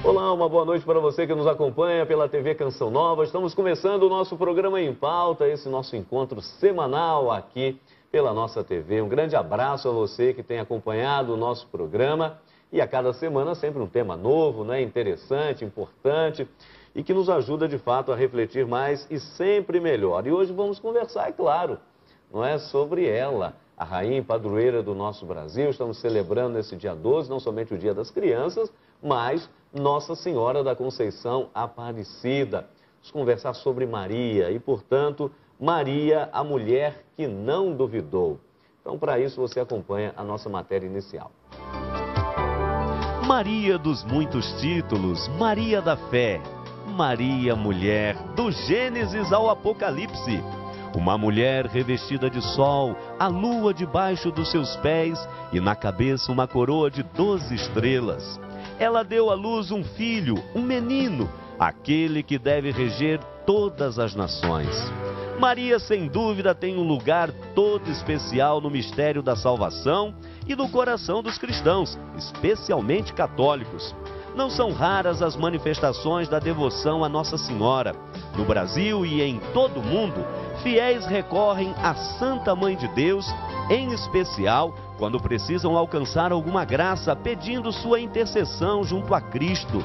Olá, uma boa noite para você que nos acompanha pela TV Canção Nova. Estamos começando o nosso programa Em Pauta, esse nosso encontro semanal aqui pela nossa TV. Um grande abraço a você que tem acompanhado o nosso programa e a cada semana sempre um tema novo, né? Interessante, importante e que nos ajuda de fato a refletir mais e sempre melhor. E hoje vamos conversar, é claro, não é, sobre ela, a rainha e padroeira do nosso Brasil. Estamos celebrando nesse dia 12, não somente o Dia das Crianças, mas Nossa Senhora da Conceição Aparecida. Vamos conversar sobre Maria e, portanto, Maria, a mulher que não duvidou. Então, para isso, você acompanha a nossa matéria inicial. Maria dos muitos títulos, Maria da fé, Maria mulher, do Gênesis ao Apocalipse. Uma mulher revestida de sol, a lua debaixo dos seus pés e na cabeça uma coroa de 12 estrelas. Ela deu à luz um filho, um menino, aquele que deve reger todas as nações. Maria, sem dúvida, tem um lugar todo especial no mistério da salvação e no coração dos cristãos, especialmente católicos. Não são raras as manifestações da devoção a Nossa Senhora. No Brasil e em todo o mundo, fiéis recorrem à Santa Mãe de Deus, em especial quando precisam alcançar alguma graça, pedindo sua intercessão junto a Cristo.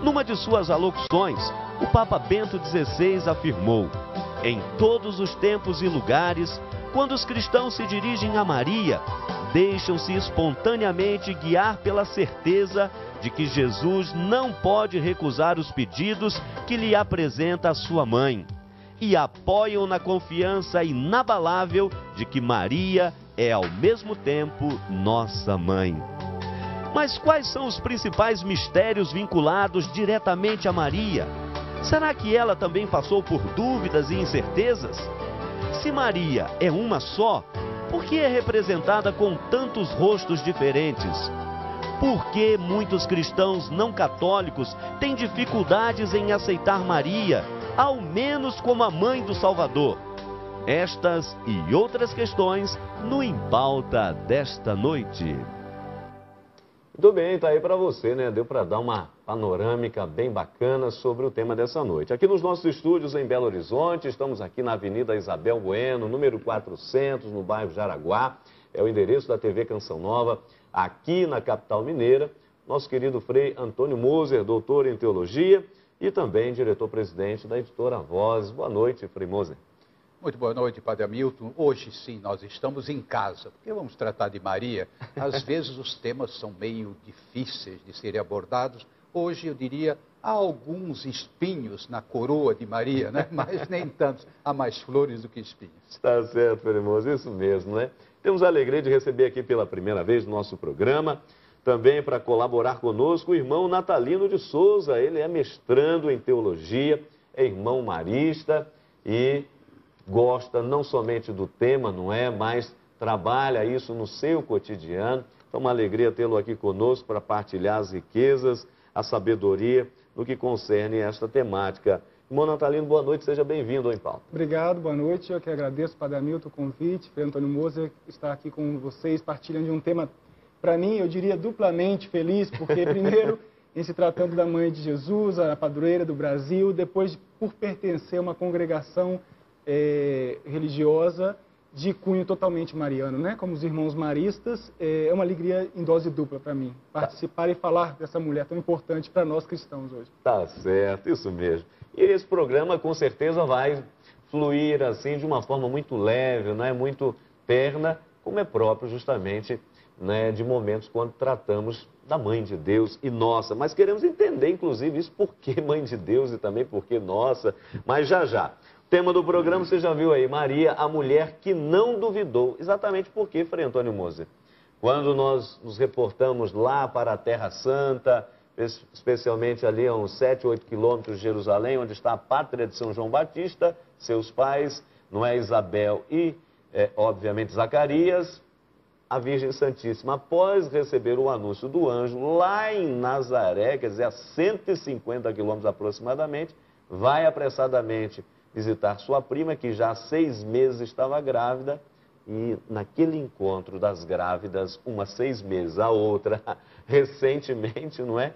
Numa de suas alocuções, o Papa Bento XVI afirmou: em todos os tempos e lugares, quando os cristãos se dirigem a Maria, deixam-se espontaneamente guiar pela certeza de que Jesus não pode recusar os pedidos que lhe apresenta a sua mãe, e apoiam na confiança inabalável de que Maria é ao mesmo tempo nossa mãe. Mas quais são os principais mistérios vinculados diretamente a Maria? Será que ela também passou por dúvidas e incertezas? Se Maria é uma só, por que é representada com tantos rostos diferentes? Por que muitos cristãos não católicos têm dificuldades em aceitar Maria, ao menos como a mãe do Salvador? Estas e outras questões no Em Pauta desta noite. Muito bem, tá aí para você, né? Deu para dar uma panorâmica bem bacana sobre o tema dessa noite. Aqui nos nossos estúdios em Belo Horizonte, estamos aqui na Avenida Isabel Bueno, número 400, no bairro Jaraguá. É o endereço da TV Canção Nova, aqui na capital mineira. Nosso querido Frei Antônio Moser, doutor em teologia e também diretor-presidente da editora Voz. Boa noite, Frei Moser. Muito boa noite, Padre Hamilton. Hoje sim, nós estamos em casa, porque vamos tratar de Maria. Às vezes os temas são meio difíceis de serem abordados. Hoje, eu diria, há alguns espinhos na coroa de Maria, né? Mas nem tantos. Há mais flores do que espinhos. Tá certo, Frei Moser, isso mesmo, né? Temos a alegria de receber aqui pela primeira vez no nosso programa, também para colaborar conosco, o irmão Natalino de Souza. Ele é mestrando em teologia, é irmão marista e gosta não somente do tema, não é, mas trabalha isso no seu cotidiano. Então, uma alegria tê-lo aqui conosco para partilhar as riquezas, a sabedoria no que concerne esta temática. Irmão Natalino, boa noite, seja bem-vindo ao Em Pauta. Obrigado, boa noite. Eu que agradeço, Padre Hamilton, o convite. Frei Antônio Moser estar aqui com vocês, partilhando de um tema, para mim, eu diria duplamente feliz, porque primeiro, em se tratando da Mãe de Jesus, a padroeira do Brasil, depois por pertencer a uma congregação religiosa de cunho totalmente mariano, né? Como os irmãos maristas, é uma alegria em dose dupla para mim, participar e falar dessa mulher tão importante para nós cristãos hoje. Tá certo, isso mesmo. E esse programa com certeza vai fluir assim de uma forma muito leve, né? Muito terna, como é próprio justamente, né, de momentos quando tratamos da Mãe de Deus e nossa. Mas queremos entender, inclusive, isso, por que Mãe de Deus e também por que nossa, mas já. Tema do programa, você já viu aí, Maria, a mulher que não duvidou. Exatamente porque, Frei Antônio Moser, quando nós nos reportamos lá para a Terra Santa, especialmente ali a uns 7, 8 quilômetros de Jerusalém, onde está a pátria de São João Batista, seus pais, não é, Isabel e, obviamente, Zacarias, a Virgem Santíssima, após receber o anúncio do anjo lá em Nazaré, quer dizer, a 150 quilômetros aproximadamente, vai apressadamente visitar sua prima, que já há 6 meses estava grávida, e naquele encontro das grávidas, uma 6 meses, a outra recentemente, não é?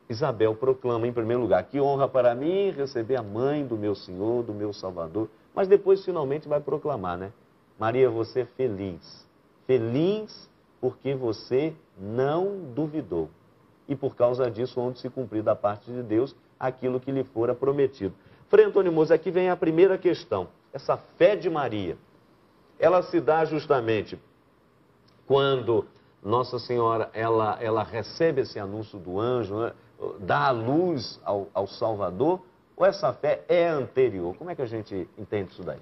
Isabel proclama, em primeiro lugar, que honra para mim receber a mãe do meu Senhor, do meu Salvador. Mas depois, finalmente, vai proclamar, né? Maria, você é feliz. Feliz porque você não duvidou. E por causa disso, onde se cumprir da parte de Deus aquilo que lhe fora prometido. Frei Antônio Moser, aqui vem a primeira questão. Essa fé de Maria, ela se dá justamente quando Nossa Senhora, ela recebe esse anúncio do anjo, né? Dá a luz ao Salvador, ou essa fé é anterior? Como é que a gente entende isso daí?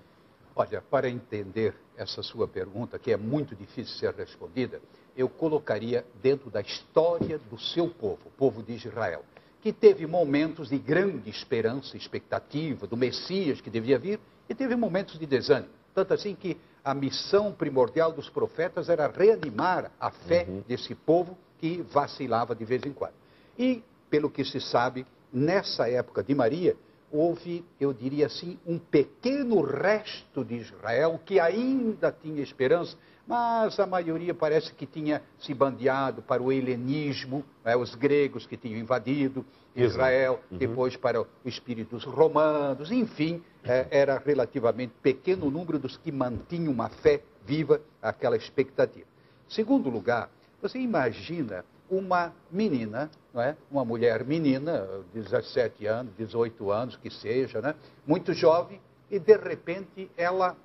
Olha, para entender essa sua pergunta, que é muito difícil ser respondida, eu colocaria dentro da história do seu povo, o povo de Israel, que teve momentos de grande esperança, expectativa do Messias que devia vir, e teve momentos de desânimo. Tanto assim que a missão primordial dos profetas era reanimar a fé desse povo que vacilava de vez em quando. E, pelo que se sabe, nessa época de Maria, houve, eu diria assim, um pequeno resto de Israel que ainda tinha esperança, mas a maioria parece que tinha se bandeado para o helenismo, os gregos que tinham invadido Israel, depois para os espíritos romanos, enfim, era relativamente pequeno o número dos que mantinham uma fé viva, aquela expectativa. Segundo lugar, você imagina uma menina, não é? Uma mulher menina, 17 anos, 18 anos, que seja, né? Muito jovem, e de repente ela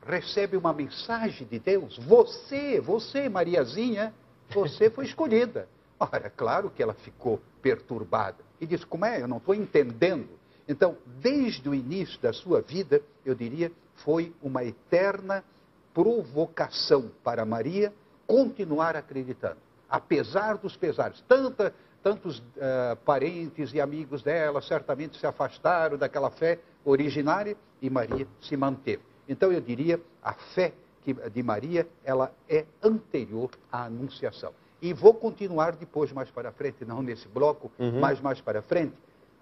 recebe uma mensagem de Deus. Você, Mariazinha, você foi escolhida. Ora, claro que ela ficou perturbada. E disse, como é? Eu não estou entendendo. Então, desde o início da sua vida, eu diria, foi uma eterna provocação para Maria continuar acreditando. Apesar dos pesares. Tantos parentes e amigos dela certamente se afastaram daquela fé originária e Maria se manteve. Então eu diria, a fé de Maria, ela é anterior à Anunciação. E vou continuar depois, mais para frente, não nesse bloco, mas mais para frente.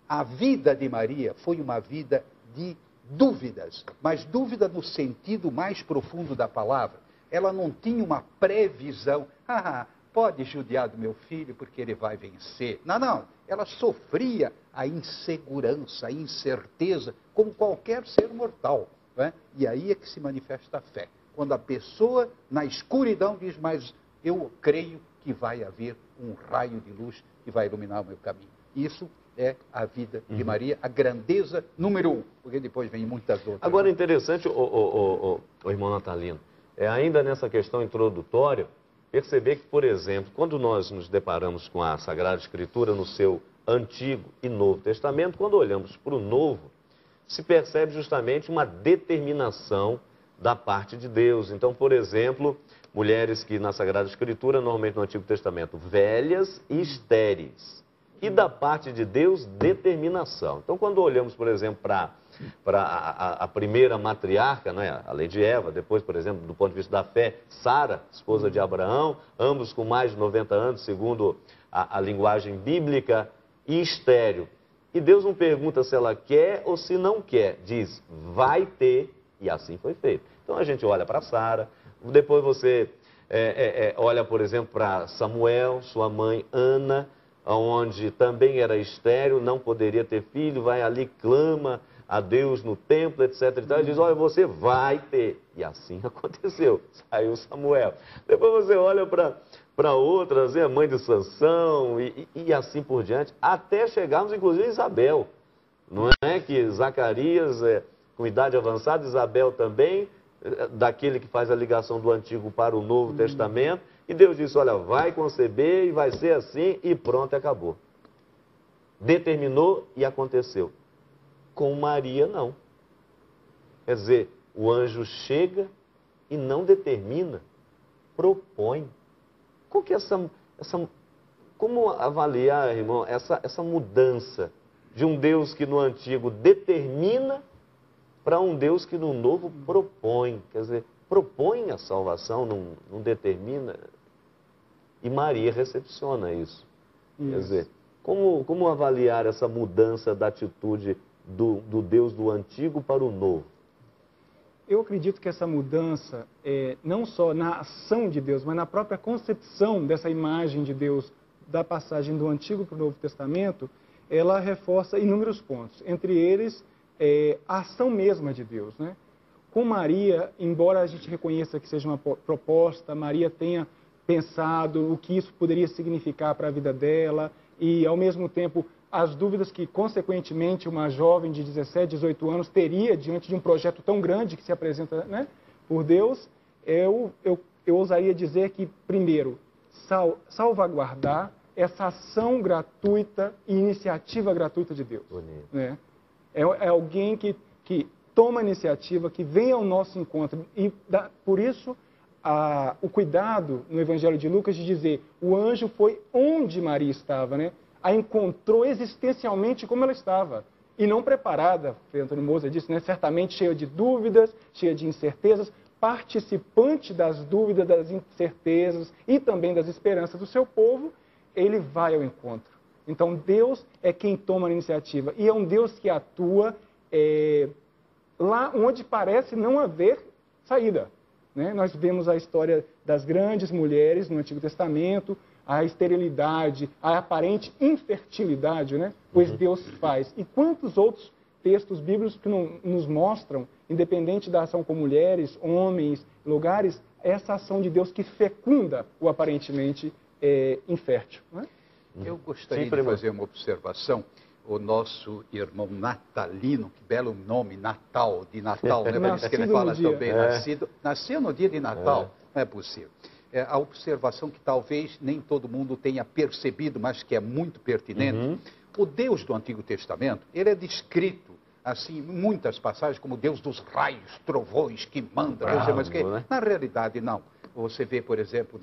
A vida de Maria foi uma vida de dúvidas, mas dúvida no sentido mais profundo da palavra. Ela não tinha uma previsão, pode judiar do meu filho porque ele vai vencer. Não. Ela sofria a insegurança, a incerteza, como qualquer ser mortal. Não é? E aí é que se manifesta a fé. Quando a pessoa, na escuridão, diz, mas eu creio que vai haver um raio de luz que vai iluminar o meu caminho. Isso é a vida de Maria, a grandeza número 1, porque depois vem muitas outras. Agora, interessante, o irmão Natalino, ainda nessa questão introdutória, perceber que, por exemplo, quando nós nos deparamos com a Sagrada Escritura no seu Antigo e Novo Testamento, quando olhamos para o Novo, se percebe justamente uma determinação da parte de Deus. Então, por exemplo, mulheres que na Sagrada Escritura, normalmente no Antigo Testamento, velhas e estéreis. E da parte de Deus, determinação. Então, quando olhamos, por exemplo, para a primeira matriarca, né, a lei de Eva, depois, por exemplo, do ponto de vista da fé, Sara, esposa de Abraão, ambos com mais de 90 anos, segundo a linguagem bíblica, e estéril. E Deus não pergunta se ela quer ou se não quer, diz, vai ter, e assim foi feito. Então, a gente olha para Sara, depois você olha, por exemplo, para Samuel, sua mãe Ana, onde também era estéril, não poderia ter filho, vai ali, clama a Deus no templo, etc. E tal, e diz, olha, você vai ter. E assim aconteceu, saiu Samuel. Depois você olha para outras, a mãe de Sansão, e assim por diante, até chegarmos, inclusive, a Isabel. Não é que Zacarias, com idade avançada, Isabel também, daquele que faz a ligação do Antigo para o Novo Testamento, e Deus disse, olha, vai conceber e vai ser assim, e pronto, acabou. Determinou e aconteceu. Com Maria, não. Quer dizer, o anjo chega e não determina, propõe. Qual que é como avaliar, irmão, essa mudança de um Deus que no Antigo determina para um Deus que no Novo propõe? Quer dizer, propõe a salvação, não determina. E Maria recepciona isso. Quer dizer, como avaliar essa mudança da atitude do Deus do Antigo para o Novo? Eu acredito que essa mudança, não só na ação de Deus, mas na própria concepção dessa imagem de Deus da passagem do Antigo para o Novo Testamento, ela reforça inúmeros pontos, entre eles a ação mesma de Deus, né? Com Maria, embora a gente reconheça que seja uma proposta, Maria tenha pensado o que isso poderia significar para a vida dela e, ao mesmo tempo, as dúvidas que, consequentemente, uma jovem de 17, 18 anos teria diante de um projeto tão grande que se apresenta, né, por Deus, eu ousaria dizer que, primeiro, salvaguardar essa ação gratuita e iniciativa gratuita de Deus. Né? É alguém que toma a iniciativa, que vem ao nosso encontro. E por isso, o cuidado no Evangelho de Lucas de dizer o anjo foi onde Maria estava, né? A encontrou existencialmente como ela estava. E não preparada, Antônio Moser disse, né? Certamente cheia de dúvidas, cheia de incertezas, participante das dúvidas, das incertezas e também das esperanças do seu povo, ele vai ao encontro. Então, Deus é quem toma a iniciativa. E é um Deus que atua lá onde parece não haver saída. Né? Nós vemos a história das grandes mulheres no Antigo Testamento, a esterilidade, a aparente infertilidade, né? Pois Deus faz. E quantos outros textos bíblicos que nos mostram, independente da ação com mulheres, homens, lugares, essa ação de Deus que fecunda o aparentemente infértil. Né? Eu gostaria de fazer uma observação. O nosso irmão Natalino, que belo nome, Natal, de Natal, né? Por isso que ele fala tão bem, nasceu no dia de Natal, não é possível. A observação que talvez nem todo mundo tenha percebido, mas que é muito pertinente. O Deus do Antigo Testamento, ele é descrito, assim, em muitas passagens, como Deus dos raios, trovões, que manda, não sei mais o quê. Na realidade, não. Você vê, por exemplo,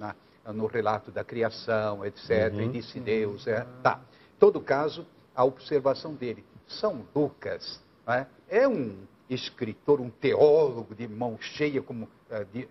no relato da criação, etc., e disse Deus, tá. Em todo caso, a observação dele. São Lucas é um escritor, um teólogo de mão cheia, como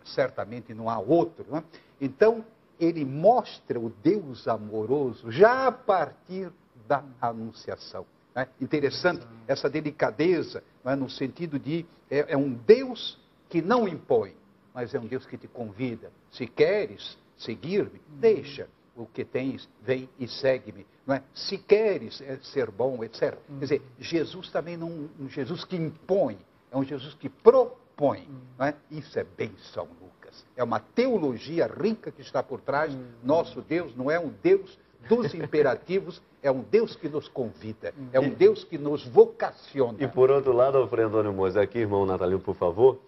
certamente não há outro. Né? Então, ele mostra o Deus amoroso já a partir da Anunciação. Né? Interessante essa delicadeza, no sentido de é um Deus que não impõe, mas é um Deus que te convida. Se queres seguir-me, deixa o que tens, vem e segue-me. Não é? Se queres ser bom, etc. Quer dizer, Jesus também não é um Jesus que impõe, é um Jesus que propõe. Não é? Isso é bem São Lucas. É uma teologia rica que está por trás. Nosso Deus não é um Deus dos imperativos, é um Deus que nos convida, é um Deus que nos vocaciona. E por outro lado, Alfredo Antônio Moser, aqui, irmão Natalino, por favor,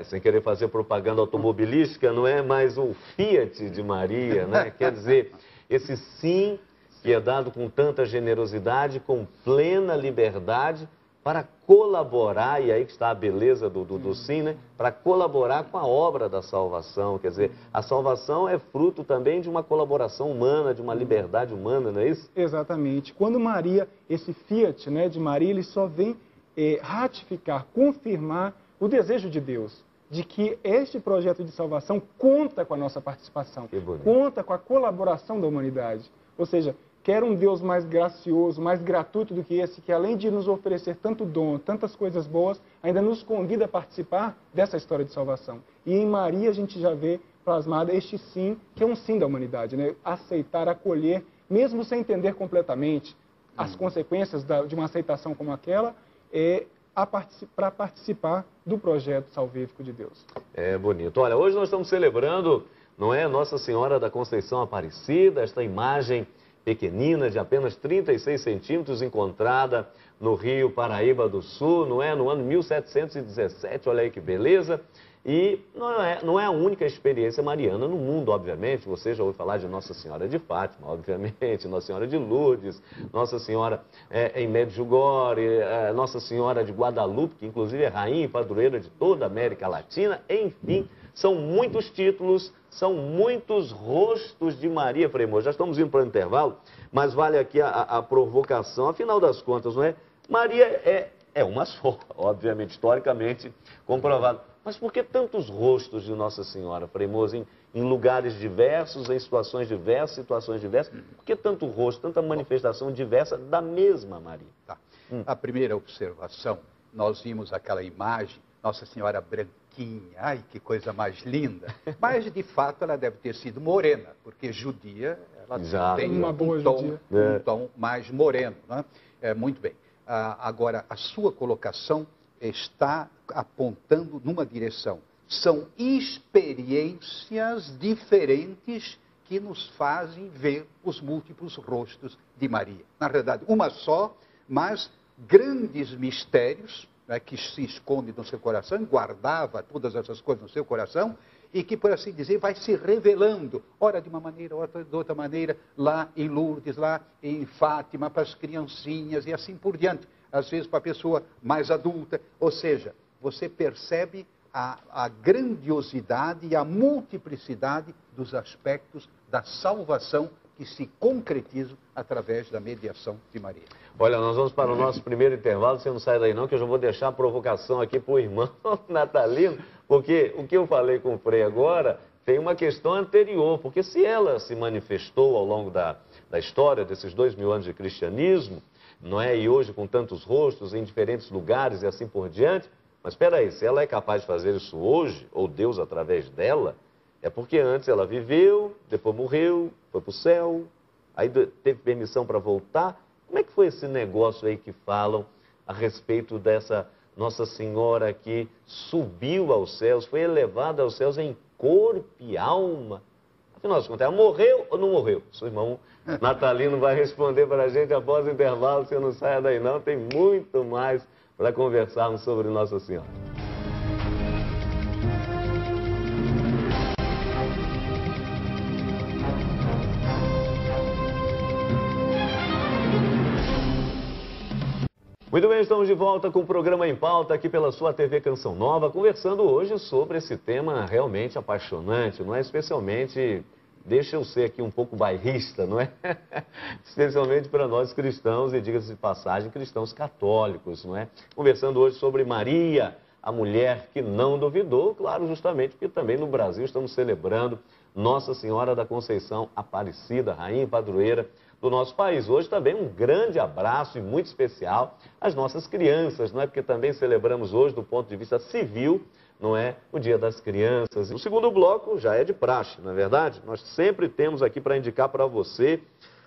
sem querer fazer propaganda automobilística, não é mais o Fiat de Maria, né? Quer dizer, esse sim que é dado com tanta generosidade, com plena liberdade, para colaborar, e aí que está a beleza do sim, né? Para colaborar com a obra da salvação. Quer dizer, a salvação é fruto também de uma colaboração humana, de uma liberdade humana, não é isso? Exatamente. Quando Maria, esse fiat, né, de Maria, ele só vem ratificar, confirmar o desejo de Deus, de que este projeto de salvação conta com a nossa participação, conta com a colaboração da humanidade. Ou seja, quer um Deus mais gracioso, mais gratuito do que esse, que além de nos oferecer tanto dom, tantas coisas boas, ainda nos convida a participar dessa história de salvação. E em Maria a gente já vê plasmado este sim, que é um sim da humanidade, né? Aceitar, acolher, mesmo sem entender completamente as consequências de uma aceitação como aquela, para participar do projeto salvífico de Deus. É bonito. Olha, hoje nós estamos celebrando, não é, Nossa Senhora da Conceição Aparecida, esta imagem pequenina de apenas 36 centímetros, encontrada no Rio Paraíba do Sul, não é? No ano 1717, olha aí que beleza. E não é a única experiência mariana no mundo, obviamente. Você já ouviu falar de Nossa Senhora de Fátima, obviamente, Nossa Senhora de Lourdes, Nossa Senhora em Medjugorje, Nossa Senhora de Guadalupe, que inclusive é rainha e padroeira de toda a América Latina. Enfim, são muitos títulos, são muitos rostos de Maria, Frei Moser. Já estamos indo para o intervalo, mas vale aqui a provocação. Afinal das contas, não é? Maria é uma só, obviamente, historicamente comprovado. Mas por que tantos rostos de Nossa Senhora, Frei Moser, em lugares diversos, em situações diversas? Por que tanto rosto, tanta manifestação diversa da mesma Maria? Tá. A primeira observação, nós vimos aquela imagem, Nossa Senhora branquinha, ai que coisa mais linda. Mas, de fato, ela deve ter sido morena, porque judia, Ela Já. tem Uma boa judia. um tom mais moreno. Né? Muito bem. Agora, a sua colocação está apontando numa direção. São experiências diferentes que nos fazem ver os múltiplos rostos de Maria. Na verdade, uma só, mas grandes mistérios, né, que se esconde no seu coração, guardava todas essas coisas no seu coração, e que, por assim dizer, vai se revelando, ora de uma maneira, ora de outra maneira, lá em Lourdes, lá em Fátima, para as criancinhas e assim por diante. Às vezes para a pessoa mais adulta. Ou seja, você percebe a grandiosidade e a multiplicidade dos aspectos da salvação que se concretizam através da mediação de Maria. Olha, nós vamos para o nosso primeiro intervalo, você não sai daí não, que eu já vou deixar a provocação aqui para o irmão Natalino, porque o que eu falei com o Frei agora tem uma questão anterior, porque se ela se manifestou ao longo da história desses 2000 anos de cristianismo, não é? E hoje com tantos rostos em diferentes lugares e assim por diante, mas espera aí, se ela é capaz de fazer isso hoje, ou Deus através dela, é porque antes ela viveu, depois morreu, foi para o céu, aí teve permissão para voltar. Como é que foi esse negócio aí que falam a respeito dessa Nossa Senhora que subiu aos céus, foi elevada aos céus em corpo e alma? Afinal de contas, ela morreu ou não morreu? Seu irmão Natalino vai responder para a gente após o intervalo. Você não saia daí não, tem muito mais para conversarmos sobre Nossa Senhora. Muito bem, estamos de volta com o programa Em Pauta aqui pela sua TV Canção Nova, conversando hoje sobre esse tema realmente apaixonante, não é? Especialmente, deixa eu ser aqui um pouco bairrista, não é? Especialmente para nós cristãos e, diga-se de passagem, cristãos católicos, não é? Conversando hoje sobre Maria, a mulher que não duvidou, claro, justamente porque também no Brasil estamos celebrando Nossa Senhora da Conceição Aparecida, rainha e padroeira do nosso país. Hoje também um grande abraço e muito especial às nossas crianças, não é? Porque também celebramos hoje, do ponto de vista civil, não é? O Dia das Crianças. O segundo bloco já é de praxe, não é verdade? Nós sempre temos aqui para indicar para você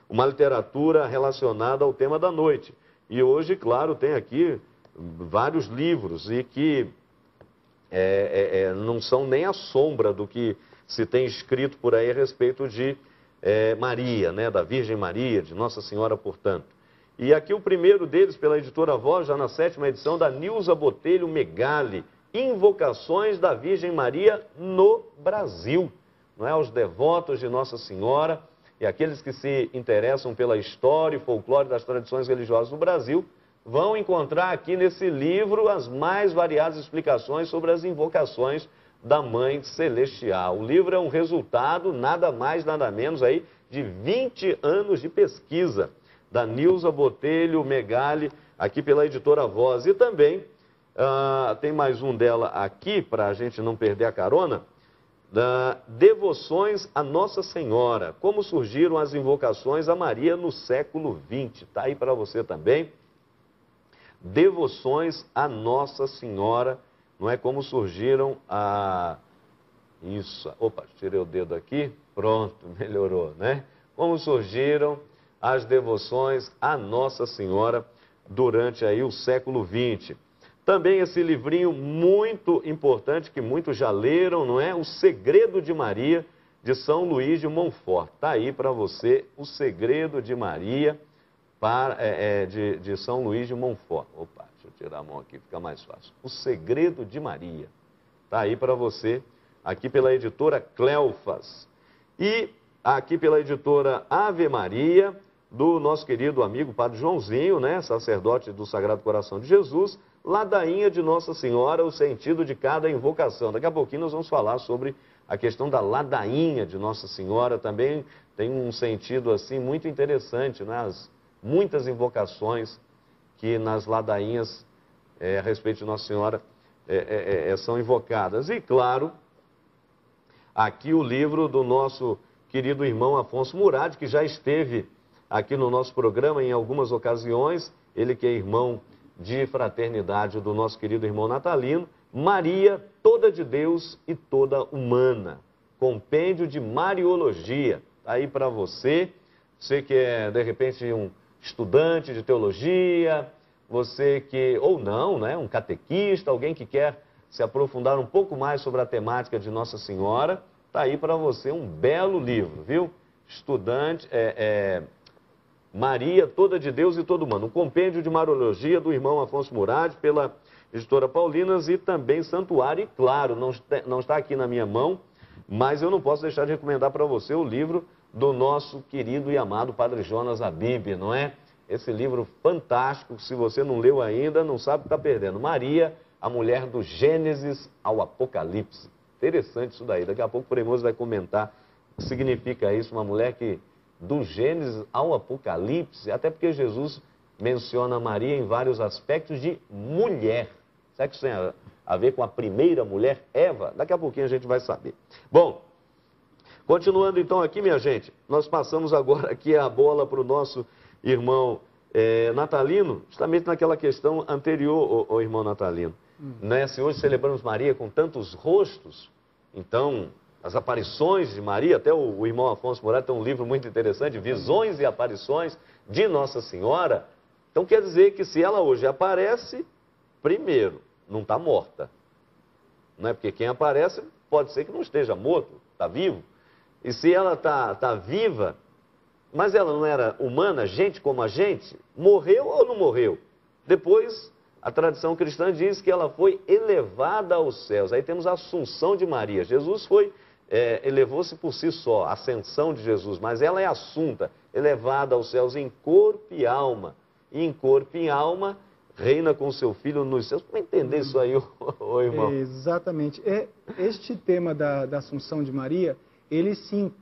uma literatura relacionada ao tema da noite. E hoje, claro, tem aqui vários livros e que não são nem a sombra do que se tem escrito por aí a respeito de Maria, né, da Virgem Maria, de Nossa Senhora, portanto. E aqui o primeiro deles, pela editora Voz, já na 7ª edição, da Nilza Botelho Megali, Invocações da Virgem Maria no Brasil. Não é? Aos devotos de Nossa Senhora e aqueles que se interessam pela história e folclore das tradições religiosas do Brasil, vão encontrar aqui nesse livro as mais variadas explicações sobre as invocações da Mãe Celestial. O livro é um resultado, nada mais, nada menos, aí, de 20 anos de pesquisa da Nilza Botelho Megali, aqui pela editora Voz. E também tem mais um dela aqui, para a gente não perder a carona, Devoções a Nossa Senhora, como surgiram as invocações a Maria no século XX. Está aí para você também. Devoções a Nossa Senhora, não é? Como surgiram Isso, opa, tirei o dedo aqui, pronto, melhorou, né? Como surgiram as devoções a Nossa Senhora durante aí o século XX. Também esse livrinho muito importante, que muitos já leram, não é? O Segredo de Maria, de São Luís de Montfort. Está aí para você, O Segredo de Maria, de São Luís de Montfort. Opa, deixa eu tirar a mão aqui, fica mais fácil. O Segredo de Maria. Está aí para você, aqui pela editora Cleofas. E aqui pela editora Ave Maria, do nosso querido amigo Padre Joãozinho, né? Sacerdote do Sagrado Coração de Jesus, Ladainha de Nossa Senhora, o sentido de cada invocação. Daqui a pouquinho nós vamos falar sobre a questão da ladainha de Nossa Senhora. Também tem um sentido assim muito interessante, né? As muitas invocações que nas ladainhas a respeito de Nossa Senhora são invocadas. E claro, aqui o livro do nosso querido irmão Afonso Murad, que já esteve aqui no nosso programa em algumas ocasiões, ele que é irmão de fraternidade do nosso querido irmão Natalino, Maria, toda de Deus e toda humana, compêndio de Mariologia. Está aí para você. Você que é, de repente, um estudante de teologia, você que, ou não, né, um catequista, alguém que quer se aprofundar um pouco mais sobre a temática de Nossa Senhora, está aí para você um belo livro, viu? Estudante, Maria, toda de Deus e todo humano. Um compêndio de Mariologia do irmão Afonso Murad, pela editora Paulinas, e também Santuário. E claro, não está aqui na minha mão, mas eu não posso deixar de recomendar para você o livro do nosso querido e amado Padre Jonas Habib, não é? Esse livro fantástico, se você não leu ainda, não sabe o que está perdendo. Maria, a mulher do Gênesis ao Apocalipse. Interessante isso daí. Daqui a pouco o Premoso vai comentar o que significa isso, uma mulher que do Gênesis ao Apocalipse, até porque Jesus menciona Maria em vários aspectos de mulher. Será que isso tem a ver com a primeira mulher, Eva? Daqui a pouquinho a gente vai saber. Bom, continuando então aqui, minha gente, nós passamos agora aqui a bola para o nosso irmão Natalino, justamente naquela questão anterior, o irmão Natalino. Né? Se hoje celebramos Maria com tantos rostos, então as aparições de Maria, até o irmão Afonso Murad tem um livro muito interessante, Visões e Aparições de Nossa Senhora. Então quer dizer que se ela hoje aparece, primeiro, não está morta. Não é? Porque quem aparece pode ser que não esteja morto, está vivo. E se ela está viva, mas ela não era humana, gente como a gente, morreu ou não morreu? Depois, a tradição cristã diz que ela foi elevada aos céus. Aí temos a Assunção de Maria. Jesus elevou-se por si só, a ascensão de Jesus, mas ela é assunta, elevada aos céus em corpo e alma. E em corpo e alma, reina com seu filho nos céus. Como entender isso aí, ô irmão? Exatamente. Este tema da Assunção de Maria, ele se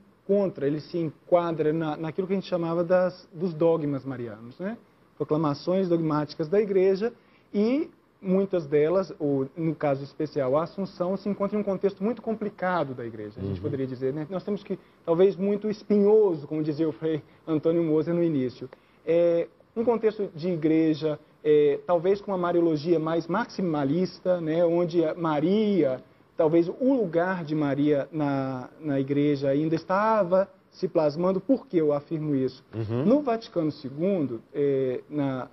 enquadra naquilo que a gente chamava dos dogmas marianos, né? Proclamações dogmáticas da Igreja, e muitas delas, ou no caso especial, a Assunção, se encontra em um contexto muito complicado da Igreja, a gente poderia dizer, né? Nós temos que, talvez, muito espinhoso, como dizia o Frei Antônio Moser no início. Um contexto de Igreja, talvez com uma mariologia mais maximalista, né? Onde Maria, talvez o lugar de Maria na Igreja ainda estava se plasmando. Por que eu afirmo isso? No Vaticano II, na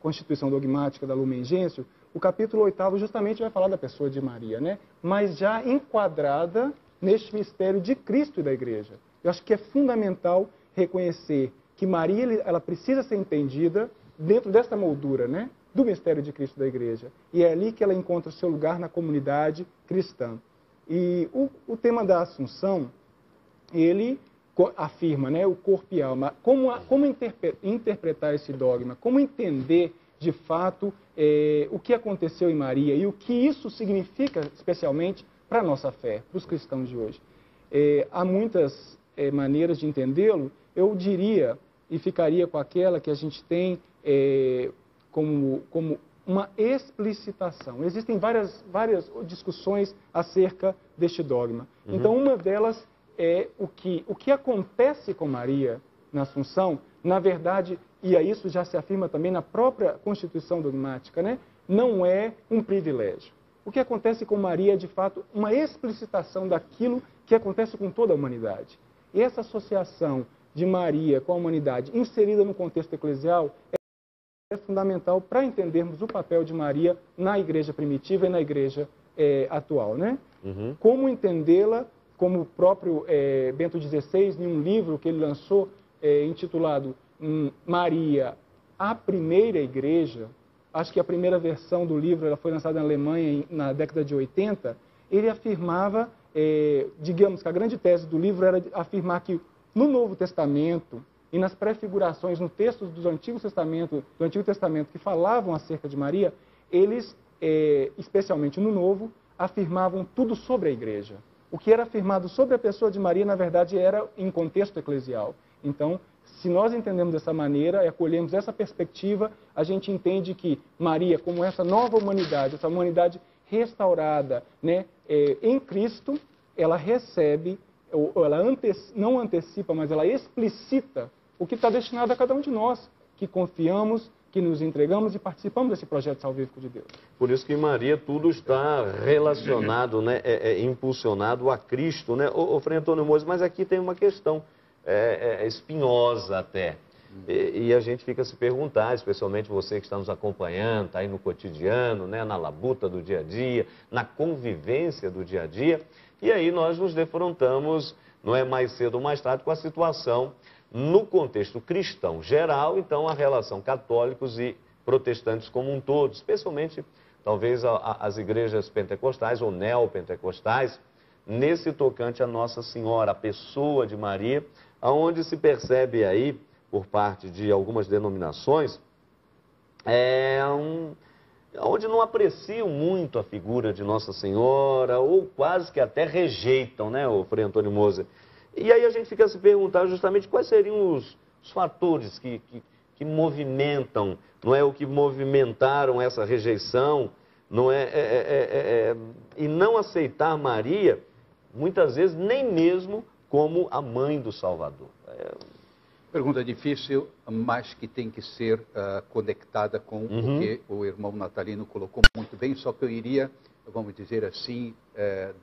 Constituição Dogmática da Lumen Gentium, o capítulo 8º justamente vai falar da pessoa de Maria, né? Mas já enquadrada neste mistério de Cristo e da Igreja. Eu acho que é fundamental reconhecer que Maria ela precisa ser entendida dentro desta moldura, né? Do mistério de Cristo e da Igreja. E é ali que ela encontra o seu lugar na comunidade cristã. E o tema da Assunção, ele afirma, né, o corpo e alma. Como interpretar esse dogma? Como entender, de fato, o que aconteceu em Maria e o que isso significa, especialmente, para a nossa fé, para os cristãos de hoje? Há muitas maneiras de entendê-lo. Eu diria, e ficaria com aquela que a gente tem como uma explicitação. Existem várias discussões acerca deste dogma. Então, uma delas é o que acontece com Maria na Assunção, na verdade, e isso já se afirma também na própria Constituição Dogmática, né? Não é um privilégio. O que acontece com Maria é, de fato, uma explicitação daquilo que acontece com toda a humanidade. E essa associação de Maria com a humanidade inserida no contexto eclesial é fundamental para entendermos o papel de Maria na Igreja primitiva e na Igreja atual, né? Como entendê-la, como o próprio Bento XVI, em um livro que ele lançou intitulado Maria, a Primeira Igreja, acho que a primeira versão do livro ela foi lançada na Alemanha na década de 80, ele afirmava, digamos que a grande tese do livro era afirmar que no Novo Testamento e nas prefigurações, no texto do Antigo Testamento que falavam acerca de Maria, eles, especialmente no Novo, afirmavam tudo sobre a Igreja. O que era afirmado sobre a pessoa de Maria, na verdade, era em contexto eclesial. Então, se nós entendemos dessa maneira e acolhemos essa perspectiva, a gente entende que Maria, como essa nova humanidade, essa humanidade restaurada, né, em Cristo, ela recebe, ou ela não antecipa, mas ela explicita o que está destinado a cada um de nós, que confiamos, que nos entregamos e participamos desse projeto salvífico de Deus. Por isso que em Maria tudo está relacionado, né, impulsionado a Cristo, né? Frei Antônio Moser, mas aqui tem uma questão. espinhosa até. E a gente fica se perguntar, especialmente você que está nos acompanhando, está aí no cotidiano, né, na labuta do dia a dia, na convivência do dia a dia, e aí nós nos defrontamos, não é mais cedo ou mais tarde, com a situação no contexto cristão geral, então a relação católicos e protestantes como um todo, especialmente talvez as igrejas pentecostais ou neopentecostais, nesse tocante a Nossa Senhora, a pessoa de Maria, onde se percebe aí, por parte de algumas denominações, onde não apreciam muito a figura de Nossa Senhora, ou quase que até rejeitam, né, o Frei Antônio Moser. E aí a gente fica se perguntando justamente quais seriam os fatores que movimentam, não é, o que movimentaram essa rejeição, não e não aceitar Maria, muitas vezes nem mesmo como a mãe do Salvador. Pergunta difícil, mas que tem que ser conectada com o que o irmão Natalino colocou muito bem, só que eu iria, vamos dizer assim,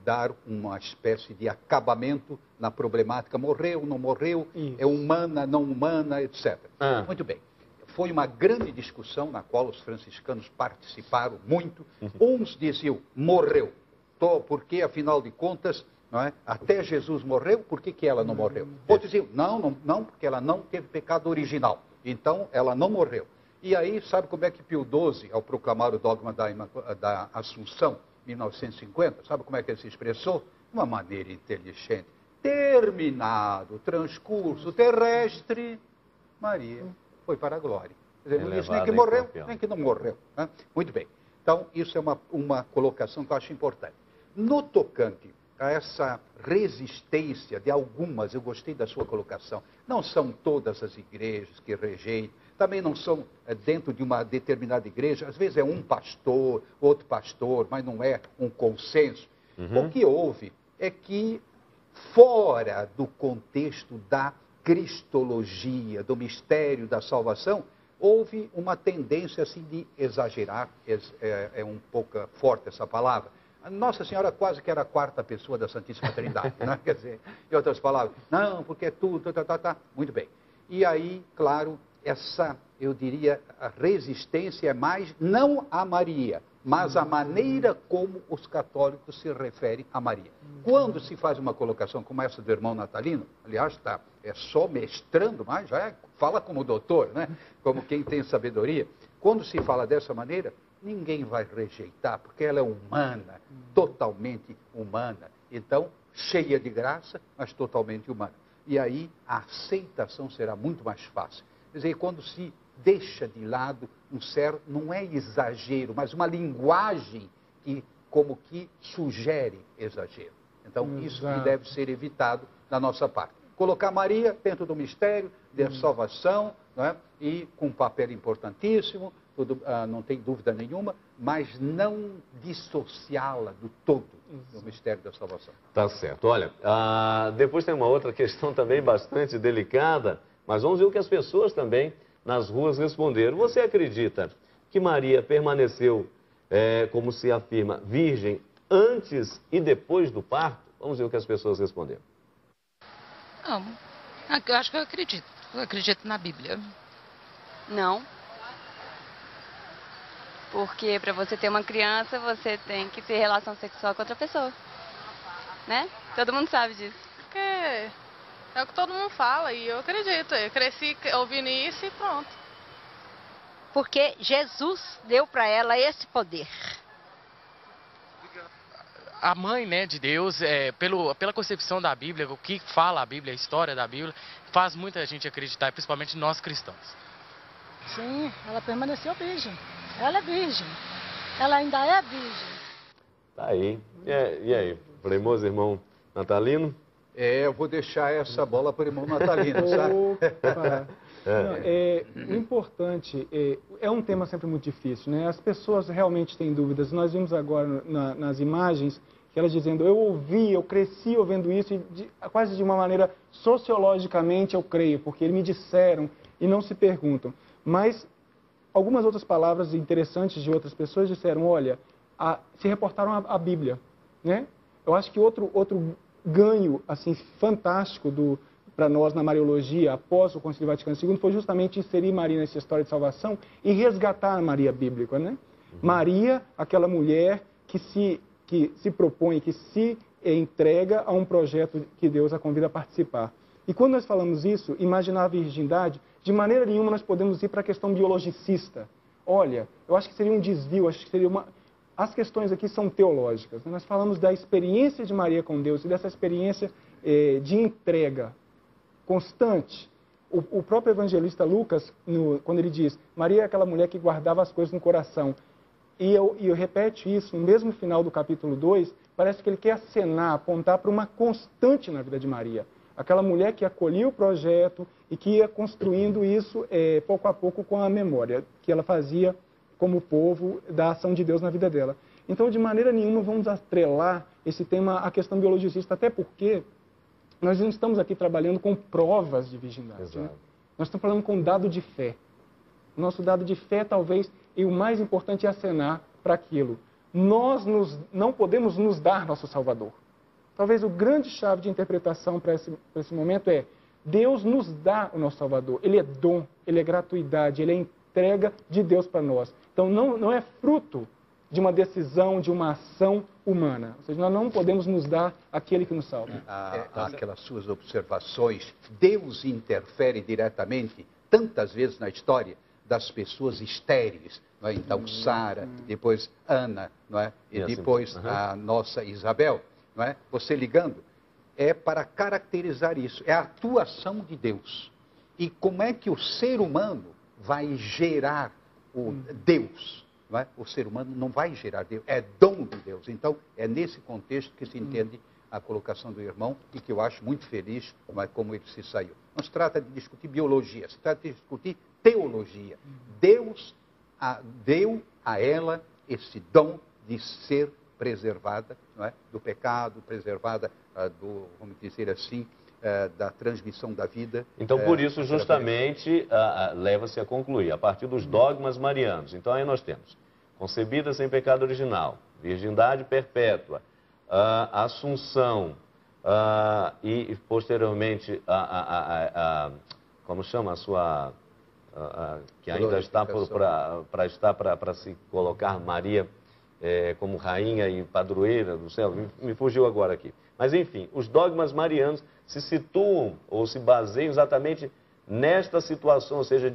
dar uma espécie de acabamento na problemática. Morreu, não morreu, é humana, não humana, etc. Muito bem. Foi uma grande discussão na qual os franciscanos participaram muito. Uns diziam, morreu, porque afinal de contas, não é? Até Jesus morreu, por que ela não morreu? Outros diziam, não, porque ela não teve pecado original, então ela não morreu. E aí, sabe como é que Pio XII, ao proclamar o dogma da Assunção, 1950, sabe como é que ele se expressou? De uma maneira inteligente. Terminado o transcurso terrestre, Maria foi para a glória. Quer dizer, não disse nem que morreu, nem que não morreu. Né? Muito bem. Então, isso é uma colocação que eu acho importante. No tocante a essa resistência de algumas, eu gostei da sua colocação, não são todas as igrejas que rejeitam, também não são dentro de uma determinada igreja, às vezes é um pastor, outro pastor, mas não é um consenso. O que houve é que, fora do contexto da cristologia, do mistério da salvação, houve uma tendência assim de exagerar, é um pouco forte essa palavra. Nossa Senhora quase que era a quarta pessoa da Santíssima Trindade, né? Quer dizer, em outras palavras, não, porque é tudo, muito bem. E aí, claro, essa, eu diria, a resistência é mais, não a Maria, mas a maneira como os católicos se referem a Maria. Quando se faz uma colocação como essa do irmão Natalino, aliás, é só mestrando, mas já fala como doutor, né? Como quem tem sabedoria. Quando se fala dessa maneira, ninguém vai rejeitar, porque ela é humana, totalmente humana. Então, cheia de graça, mas totalmente humana. E aí, a aceitação será muito mais fácil. Quer dizer, quando se deixa de lado um certo, não é exagero, mas uma linguagem que, como que sugere exagero. Então, isso que deve ser evitado da nossa parte. Colocar Maria dentro do mistério da salvação, não é? E com um papel importantíssimo, não tem dúvida nenhuma, mas não dissociá-la do todo do mistério da salvação. Tá certo. Olha, depois tem uma outra questão também bastante delicada, mas vamos ver o que as pessoas também nas ruas responderam. Você acredita que Maria permaneceu, como se afirma, virgem antes e depois do parto? Vamos ver o que as pessoas responderam. Não, eu acho que eu acredito. Eu acredito na Bíblia. Não. Porque para você ter uma criança, você tem que ter relação sexual com outra pessoa. Né? Todo mundo sabe disso. Porque é o que todo mundo fala e eu acredito. Eu cresci ouvindo isso e pronto. Porque Jesus deu para ela esse poder. A mãe, né, de Deus, pela concepção da Bíblia, o que fala a Bíblia, a história da Bíblia, faz muita gente acreditar, principalmente nós cristãos. Sim, ela permaneceu virgem. Ela é virgem. Ela ainda é virgem. Tá aí. E aí, Frei Moser, irmão Natalino? Eu vou deixar essa bola para o irmão Natalino, sabe? Opa. O importante, é um tema sempre muito difícil, né? As pessoas realmente têm dúvidas. Nós vimos agora nas imagens que elas dizendo, eu cresci ouvindo isso e quase de uma maneira sociologicamente eu creio, porque me disseram e não se perguntam. Mas algumas outras palavras interessantes de outras pessoas disseram, olha, se reportaram à Bíblia, né? Eu acho que outro ganho assim fantástico para nós na Mariologia, após o Concílio Vaticano II, foi justamente inserir Maria nessa história de salvação e resgatar a Maria bíblica, né? Maria, aquela mulher que se propõe, que se entrega a um projeto que Deus a convida a participar. E quando nós falamos isso, imaginar a virgindade, de maneira nenhuma nós podemos ir para a questão biologicista. Olha, eu acho que seria um desvio, acho que seria uma... As questões aqui são teológicas, né? Nós falamos da experiência de Maria com Deus e dessa experiência de entrega constante. O próprio evangelista Lucas, quando ele diz, Maria é aquela mulher que guardava as coisas no coração, e eu repete isso no mesmo final do capítulo 2, parece que ele quer acenar, apontar para uma constante na vida de Maria. Aquela mulher que acolhia o projeto e que ia construindo isso pouco a pouco com a memória que ela fazia como povo da ação de Deus na vida dela. Então, de maneira nenhuma, vamos atrelar esse tema à questão biologicista, até porque nós não estamos aqui trabalhando com provas de virgindade. Né? Nós estamos falando com dado de fé. O nosso dado de fé, talvez, e o mais importante é acenar para aquilo. Nós não podemos nos dar nosso Salvador. Talvez o grande chave de interpretação para esse momento é Deus nos dá o nosso Salvador. Ele é dom, ele é gratuidade, ele é entrega de Deus para nós. Então, não é fruto de uma decisão, de uma ação humana. Ou seja, nós não podemos nos dar aquele que nos salva. Aquelas suas observações, Deus interfere diretamente, tantas vezes na história, das pessoas estéreis. Não é? Então, Sara, depois Ana, não é? E depois a nossa Isabel. Não é? Você ligando, é para caracterizar isso. É a atuação de Deus. E como é que o ser humano vai gerar o Deus? Não é? O ser humano não vai gerar Deus, é dom de Deus. Então, é nesse contexto que se entende a colocação do irmão e que eu acho muito feliz como ele se saiu. Não se trata de discutir biologia, se trata de discutir teologia. Deus deu a ela esse dom de ser preservada, não é? Do pecado, preservada vamos dizer assim, da transmissão da vida. Então, por isso, justamente, leva-se a concluir, a partir dos dogmas marianos. Então, aí nós temos concebida sem pecado original, virgindade perpétua, assunção e, posteriormente, como chama a sua... que ainda está para se colocar Maria como rainha e padroeira do céu. Me fugiu agora aqui. Mas, enfim, os dogmas marianos se situam ou se baseiam exatamente nesta situação, ou seja,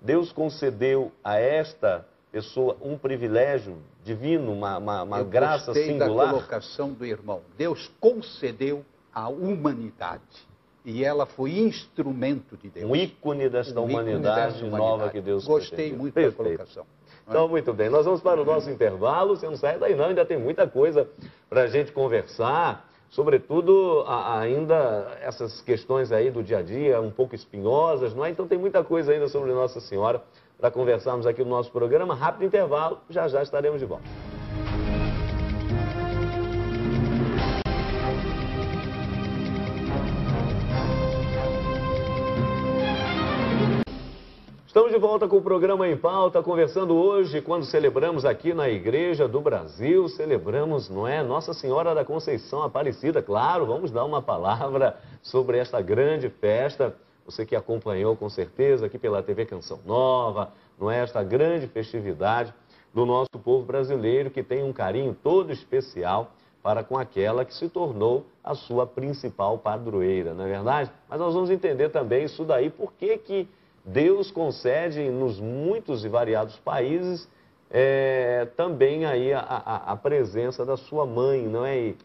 Deus concedeu a esta pessoa um privilégio divino, uma graça singular. Eu gostei da colocação do irmão. Deus concedeu à humanidade e ela foi instrumento de Deus. Um ícone desta humanidade nova que Deus Gostei concedeu. muito Perfeito. da colocação. Então, muito bem. Nós vamos para o nosso intervalo. Você não sai daí não, ainda tem muita coisa para a gente conversar. Sobretudo, ainda essas questões aí do dia a dia, um pouco espinhosas, não é? Então, tem muita coisa ainda sobre Nossa Senhora para conversarmos aqui no nosso programa. Rápido intervalo, já estaremos de volta. Estamos de volta com o programa Em Pauta, conversando hoje, quando celebramos aqui na Igreja do Brasil, celebramos, não é, Nossa Senhora da Conceição Aparecida. Claro, vamos dar uma palavra sobre esta grande festa. Você que acompanhou, com certeza, aqui pela TV Canção Nova, não é, esta grande festividade do nosso povo brasileiro, que tem um carinho todo especial para com aquela que se tornou a sua principal padroeira, não é verdade? Mas nós vamos entender também isso daí, por que Deus concede nos muitos e variados países também aí a presença da sua mãe, não é? E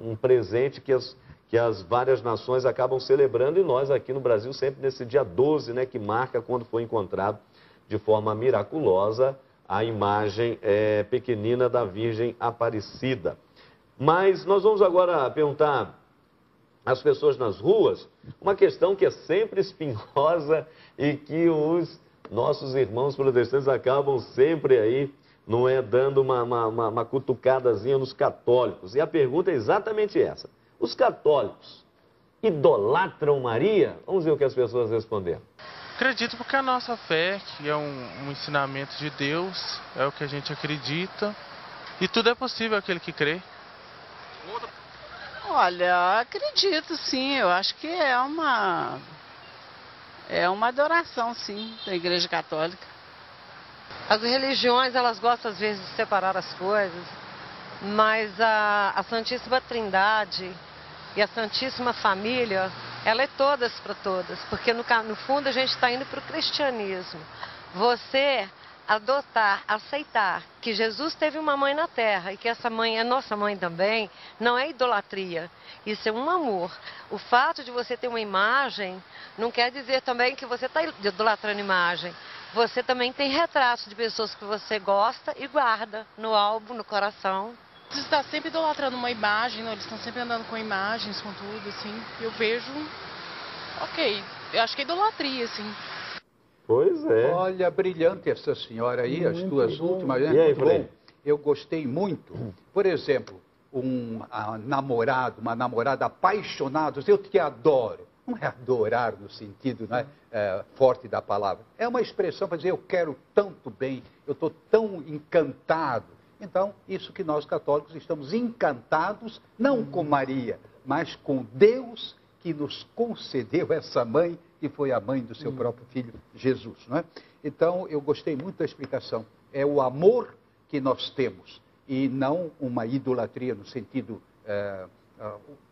um presente que as várias nações acabam celebrando e nós aqui no Brasil sempre nesse dia 12, né, que marca quando foi encontrado de forma miraculosa a imagem pequenina da Virgem Aparecida. Mas nós vamos agora perguntar às pessoas nas ruas uma questão que é sempre espinhosa e que os nossos irmãos protestantes acabam sempre aí, não é, dando uma cutucadazinha nos católicos. E a pergunta é exatamente essa. Os católicos idolatram Maria? Vamos ver o que as pessoas responderam. Acredito porque a nossa fé, que é um ensinamento de Deus, é o que a gente acredita. E tudo é possível aquele que crê. Olha, acredito sim, eu acho que é uma adoração, sim, da Igreja Católica. As religiões, elas gostam às vezes de separar as coisas, mas a Santíssima Trindade e a Santíssima Família, ela é todas para todas, porque no fundo a gente está indo para o cristianismo. Você adotar, aceitar que Jesus teve uma mãe na terra e que essa mãe é nossa mãe também, não é idolatria, isso é um amor. O fato de você ter uma imagem não quer dizer também que você está idolatrando imagem. Você também tem retratos de pessoas que você gosta e guarda no álbum, no coração. Você está sempre idolatrando uma imagem, não? Eles estão sempre andando com imagens, com tudo, assim. Eu vejo, ok, eu acho que é idolatria, assim. Pois é. Olha, brilhante essa senhora aí, as tuas últimas. E aí, Frei? Eu gostei muito. Por exemplo, uma namorada apaixonada, eu te adoro. Não é adorar no sentido forte da palavra. É uma expressão para dizer, eu quero tanto bem, eu estou tão encantado. Então, isso que nós católicos estamos encantados, não com Maria, mas com Deus que nos concedeu essa mãe, que foi a mãe do seu próprio filho, Jesus. Não é? Então, eu gostei muito da explicação. É o amor que nós temos, e não uma idolatria no sentido